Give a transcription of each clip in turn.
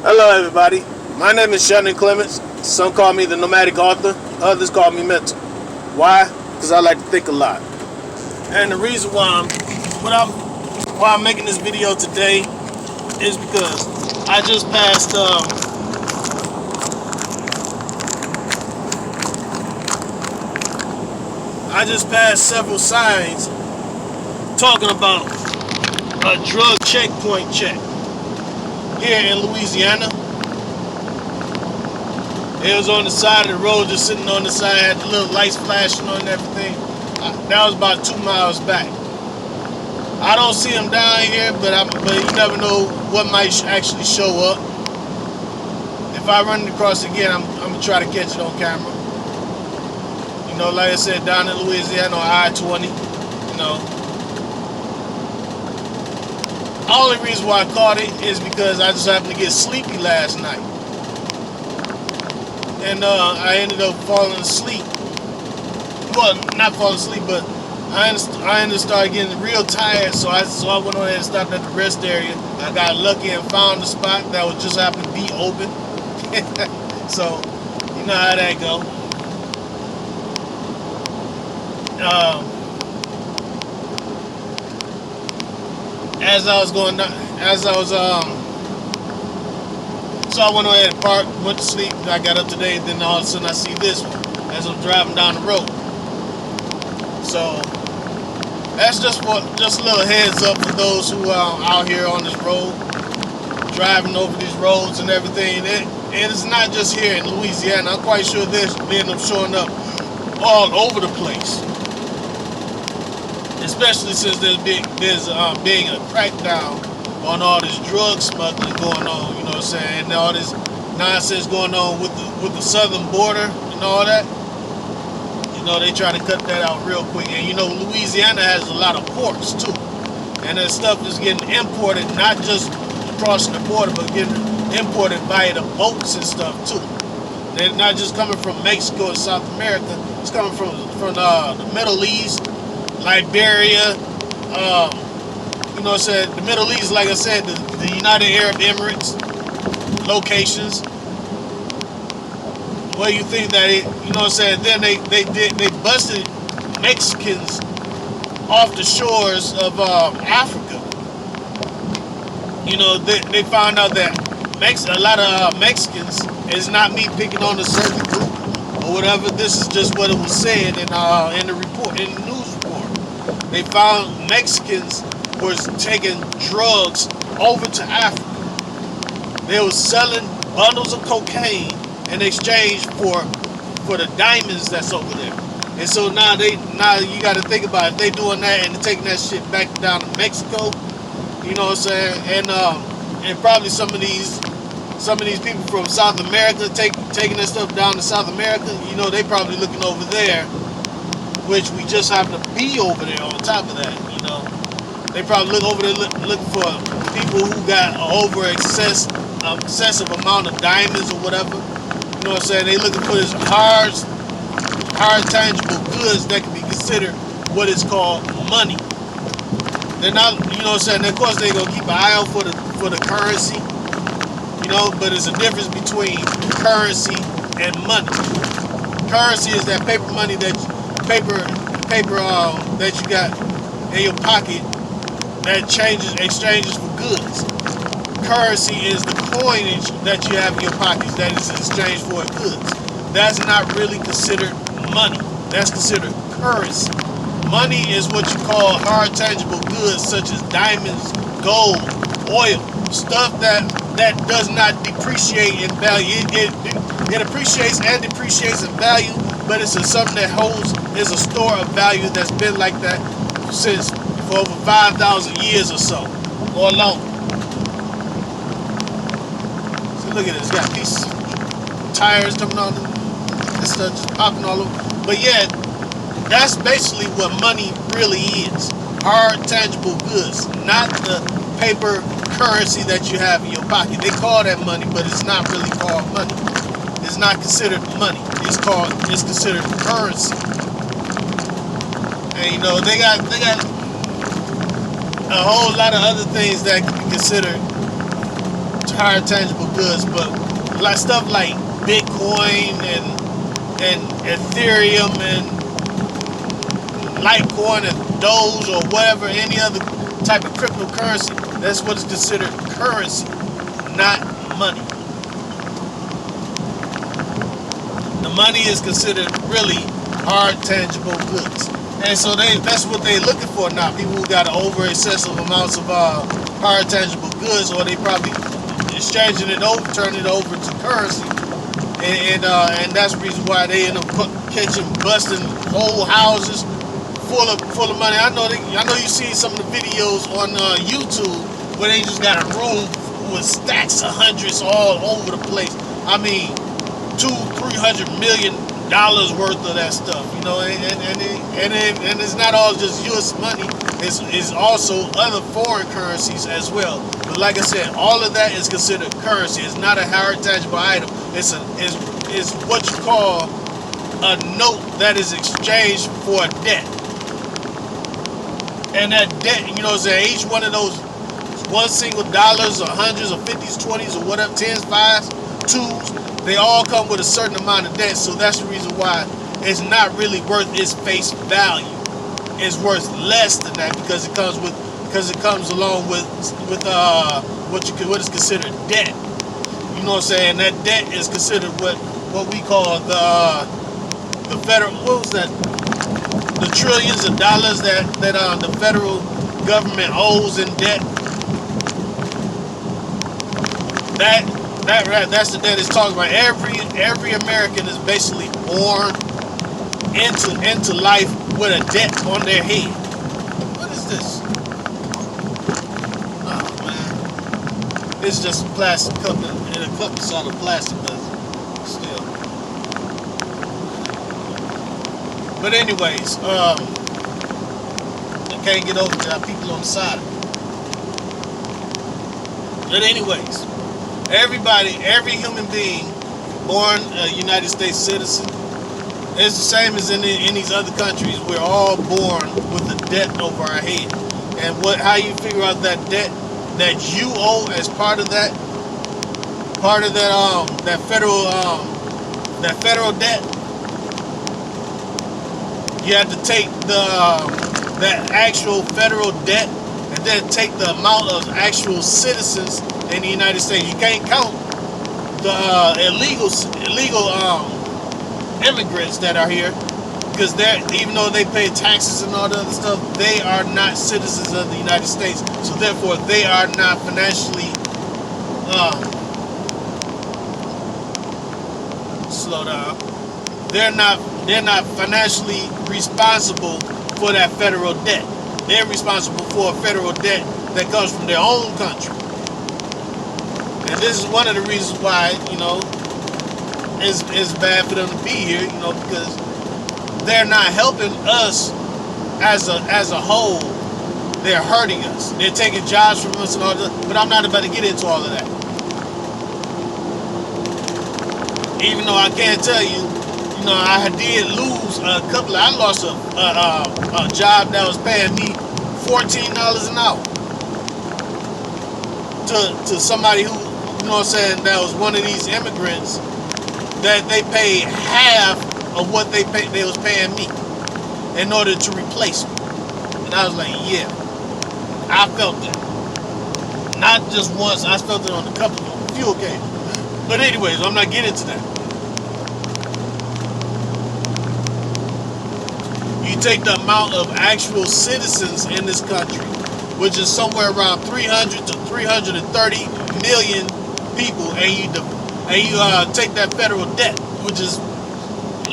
Hello, everybody. My name is Shannon Clements. Some call me the nomadic author. Others call me mental. Why? Because I like to think a lot. And the reason why I'm making this video today is because I just passed several signs talking about a drug checkpoint check here in Louisiana. It was on the side of the road, just sitting on the side, had the little lights flashing on and everything. That was about 2 miles back. I don't see them down here, but you never know what might actually show up. If I run it across again, I'm gonna try to catch it on camera. You know, like I said, down in Louisiana on I-20. You know, the only reason why I caught it is because I just happened to get sleepy last night. And I ended up falling asleep. Well, not falling asleep, but I ended up started getting real tired. So I went on and stopped at the rest area. I got lucky and found a spot that was just happened to be open. So you know how that go. So I went ahead and parked, went to sleep, I got up today, then all of a sudden I see this one as I'm driving down the road. So that's just a little heads up for those who are out here on this road, driving over these roads and everything. And it's not just here in Louisiana. I'm quite sure this may end up showing up all over the place, especially since there's being a crackdown on all this drug smuggling going on, you know what I'm saying, and all this nonsense going on with the southern border and all that. You know, they try to cut that out real quick. And you know, Louisiana has a lot of ports too, and that stuff is getting imported, not just crossing the border, but getting imported via the boats and stuff too. They're not just coming from Mexico and South America. It's coming from the Middle East, Liberia. You know what I'm saying? The Middle East, like I said, the United Arab Emirates locations. Well, you think that you know what I'm saying? Then they busted Mexicans off the shores of Africa. You know, they found out that a lot of Mexicans, is not me picking on a certain group or whatever. This is just what it was said in the report, in the news report. They found Mexicans was taking drugs over to Africa. They were selling bundles of cocaine in exchange for the diamonds that's over there. And so now you got to think about it. They doing that and taking that shit back down to Mexico. You know what I'm saying? And probably some of these people from South America taking that stuff down to South America. You know, they probably looking over there, which we just happen to be over there on top of that. You know. They probably look over there looking for people who got an excessive amount of diamonds or whatever. You know what I'm saying? They looking for this hard tangible goods that can be considered what is called money. They're not, you know what I'm saying? Of course, they're gonna keep an eye out for the currency. You know, but it's a difference between currency and money. Currency is that paper money that you got in your pocket that exchanges for goods. Currency is the coinage that you have in your pockets that is exchanged for goods. That's not really considered money. That's considered currency. Money is what you call hard tangible goods such as diamonds, gold, oil, stuff that does not depreciate in value. It appreciates and depreciates in value, but it's something that is a store of value that's been like that since for over 5,000 years or so, or longer. So look at this, got these tires coming on, this stuff just popping all over. But yeah, that's basically what money really is. Hard, tangible goods, not the paper currency that you have in your pocket. They call that money, but it's not really called money. It's not considered money. It's considered currency. And you know, they got a whole lot of other things that can be considered higher tangible goods, but like stuff like Bitcoin and Ethereum and Litecoin and Doge or whatever, any other type of cryptocurrency, that's what is considered currency, not money. The money is considered really hard tangible goods. And so that's what they're looking for now. People who got over excessive amounts of hard tangible goods, or they probably exchanging it over, turning it over to currency. And that's the reason why they end up busting whole houses full of money. I know you see some of the videos on YouTube where they just got a room with stacks of hundreds all over the place. I mean, $200-300 million worth of that stuff, you know, and it's not all just U.S. money. It's also other foreign currencies as well. But like I said, all of that is considered currency. It's not a hard tangible item. It's what you call a note that is exchanged for a debt. And that debt, you know, each one of those one single dollars or hundreds or 50s, 20s or whatever, 10s, 5s, 2s, they all come with a certain amount of debt. So that's the reason why it's not really worth its face value. It's worth less than that because it comes along with what is considered debt. You know what I'm saying? That debt is considered what we call the federal, what was that? The trillions of dollars that the federal government owes in debt. That's the debt it's talking about. Every American is basically born into life with a debt on their head. What is this? Oh man, it's just a plastic cup and a cup inside of plastic, but still. But anyways, I can't get over to people on the side. But anyways, every human being born a United States citizen, it's the same as in these other countries. We're all born with a debt over our head. And how you figure out that debt that you owe as part of that federal debt? You have to take that actual federal debt and then take the amount of actual citizens in the United States. You can't count the illegal immigrants that are here, because even though they pay taxes and all the other stuff, they are not citizens of the United States. So therefore, they are not financially slow down. They're not financially responsible for that federal debt. They're responsible for a federal debt that comes from their own country. And this is one of the reasons why, you know, it's bad for them to be here, you know, because they're not helping us as a whole. They're hurting us. They're taking jobs from us and all that. But I'm not about to get into all of that. Even though I can't tell you, you know, I did lose a couple. I lost a job that was paying me $14 an hour to somebody who, you know what I'm saying, that was one of these immigrants that they paid half of what they was paying me in order to replace me. And I was like, yeah, I felt that. Not just once, I felt it on a few occasions. But anyways, I'm not getting into that. You take the amount of actual citizens in this country, which is somewhere around 300 to 330 million people, and you take that federal debt, which is,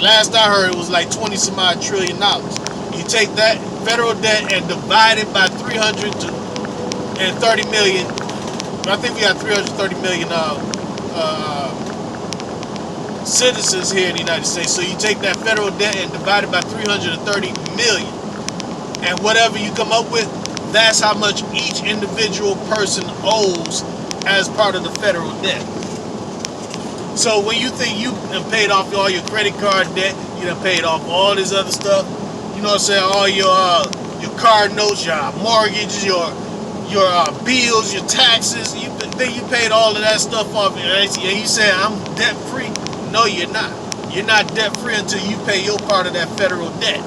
last I heard, it was like 20 some odd trillion dollars. You take that federal debt and divide it by 330 million. I think we got 330 million citizens here in the United States. So you take that federal debt and divide it by 330 million. And whatever you come up with, that's how much each individual person owes as part of the federal debt. So when you think you have paid off all your credit card debt, you done paid off all this other stuff, you know what I'm saying, all your car notes, your mortgages, your your bills, your taxes. Then you paid all of that stuff off, and you say I'm debt free. No, you're not. You're not debt free until you pay your part of that federal debt.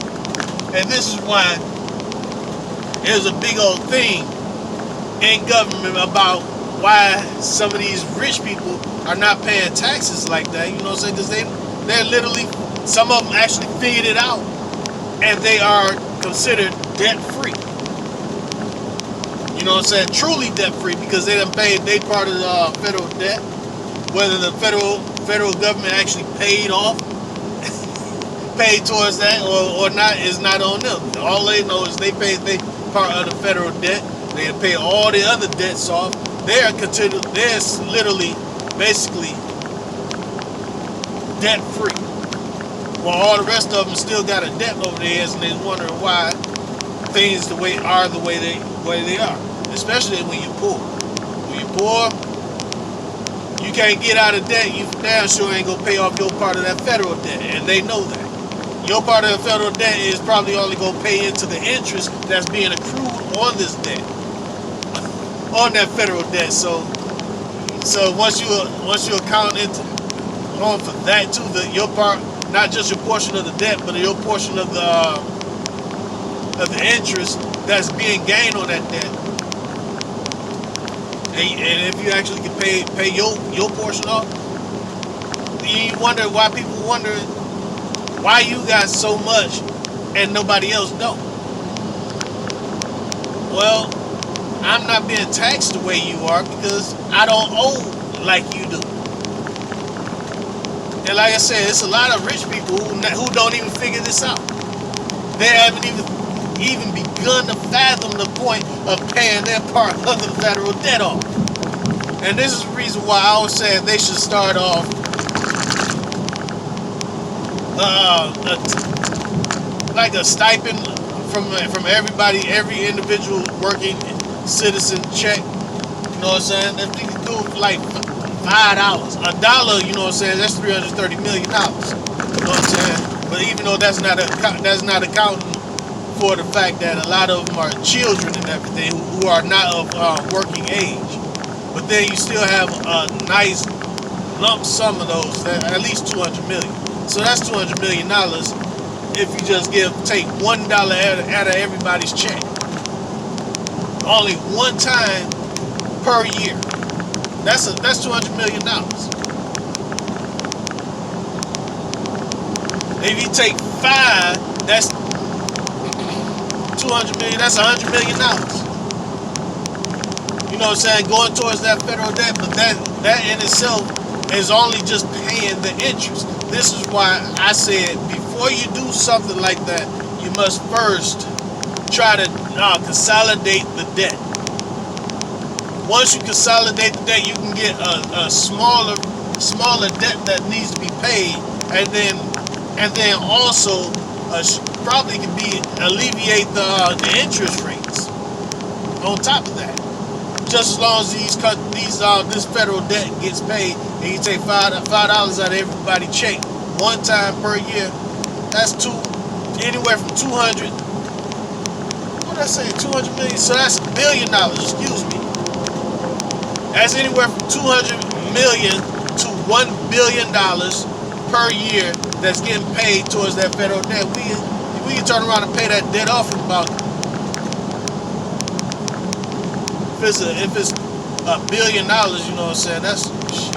And this is why there's a big old thing in government about why some of these rich people are not paying taxes like that. You know what I'm saying? Because they're literally, some of them actually figured it out, and they are considered debt free. You know what I'm saying? Truly debt free, because they done paid their part of the federal debt. Whether the federal government actually paid towards that or not is not on them. All they know is they paid their part of the federal debt. They pay all the other debts off. They're literally, basically, debt free. While all the rest of them still got a debt over their heads, and they're wondering why things are the way they are. Especially when you're poor. When you're poor, you can't get out of debt. You damn sure ain't gonna pay off your part of that federal debt, and they know that. Your part of the federal debt is probably only gonna pay into the interest that's being accrued on this debt, on that federal debt. So once you account on for that too, your part, not just your portion of the debt, but your portion of the interest that's being gained on that debt. And if you actually can pay your portion off, you wonder why people wonder why you got so much and nobody else don't. Well, I'm not being taxed the way you are because I don't owe like you do. And like I said, it's a lot of rich people who don't even figure this out. They haven't even begun to fathom the point of paying their part of the federal debt off. And this is the reason why I was saying they should start off like a stipend from everybody, every individual working citizen check. You know what I'm saying? If they could do like $5, $1, you know what I'm saying? That's $330 million. You know what I'm saying? But even though that's not accounting for the fact that a lot of them are children and everything who are not of working age. But then you still have a nice lump sum of those, at least $200 million. So that's $200 million if you just take $1 out of everybody's check. Only one time per year. That's $200 million. If you take 5, that's $200 million. That's $100 million. You know what I'm saying? Going towards that federal debt, but that in itself is only just paying the interest. This is why I said before you do something like that, you must first try to consolidate the debt. Once you consolidate the debt, you can get a smaller debt that needs to be paid, and then also probably can be alleviate the interest rates on top of that. Just as long as this federal debt gets paid, and you take $5 out of everybody's check one time per year, that's anywhere from 200. What did I say? 200 million. So that's $1 billion. Excuse me. That's anywhere from 200 million to $1 billion per year that's getting paid towards that federal debt. We can turn around and pay that debt off in about. If it's $1 billion, you know what I'm saying, that's shit.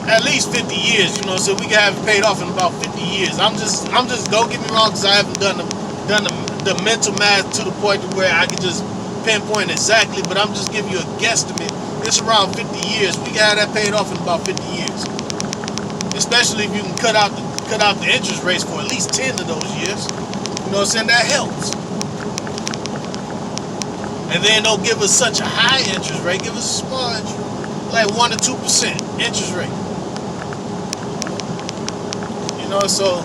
At least 50 years, you know what I'm saying. We can have it paid off in about 50 years. I'm just don't get me wrong, because I haven't done the mental math to the point to where I can just pinpoint exactly, but I'm just giving you a guesstimate. It's around 50 years. We can have that paid off in about 50 years. Especially if you can cut out the interest rates for at least 10 of those years. You know what I'm saying? That helps. And then don't give us such a high interest rate. Give us a small interest, like 1 to 2% interest rate. You know, so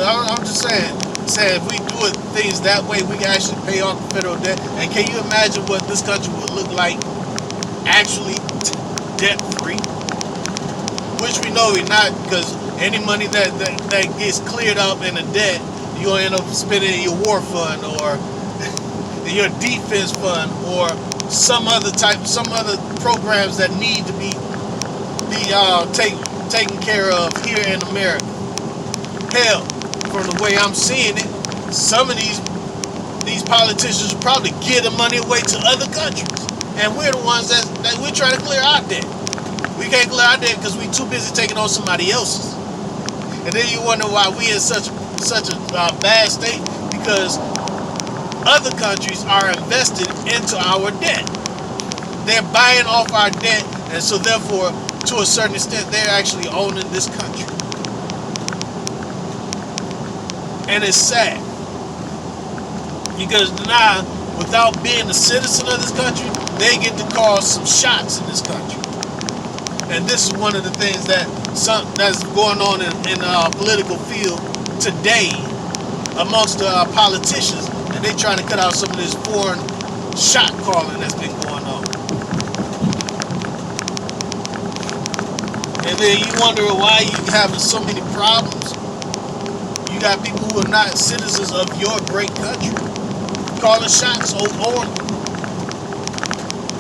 I'm just saying if we do things that way, we can actually pay off the federal debt. And can you imagine what this country would look like actually debt free? Which we know we're not, because any money that gets cleared up in a debt, you'll end up spending in your war fund or your defense fund or some other programs that need to be taken care of here in America. Hell, from the way I'm seeing it, some of these politicians will probably give the money away to other countries, and we're the ones that we're trying to clear our debt. We can't clear our debt because we're too busy taking on somebody else's. And then you wonder why we in such a bad state, because other countries are invested into our debt. They're buying off our debt, and so therefore, to a certain extent, they're actually owning this country. And it's sad, because now, without being a citizen of this country, they get to call some shots in this country. And this is one of the things that's going on in the political field today amongst the politicians, and they trying to cut out some of this foreign shot calling that's been going on. And then you wonder why you having so many problems. You got people who are not citizens of your great country calling shots on them.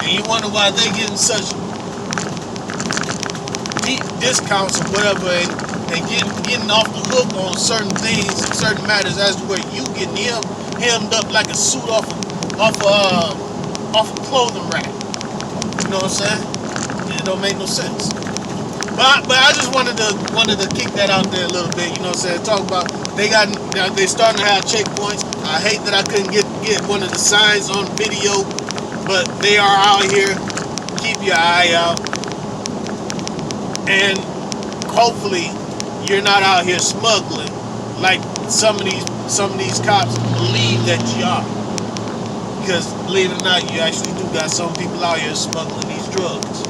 And you wonder why they're getting such deep discounts or whatever, and getting off the hook on certain things, certain matters, as to where you getting hemmed up like a suit off a clothing rack. You know what I'm saying? It don't make no sense. But I just wanted to kick that out there a little bit. You know what I'm saying? Talk about they starting to have checkpoints. I hate that I couldn't get one of the signs on video, but they are out here. Keep your eye out. And hopefully you're not out here smuggling like some of these cops believe that you are. Because believe it or not, you actually do got some people out here smuggling these drugs.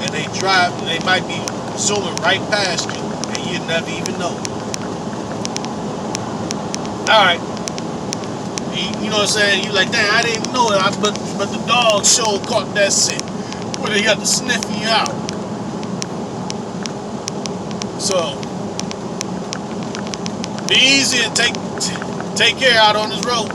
And they drive, and they might be zooming right past you, and you never even know. Alright. You know what I'm saying? You like, damn, I didn't even know it, but the dog show caught that scent. Where they got to sniffing you out. So be easy and take care out on this road.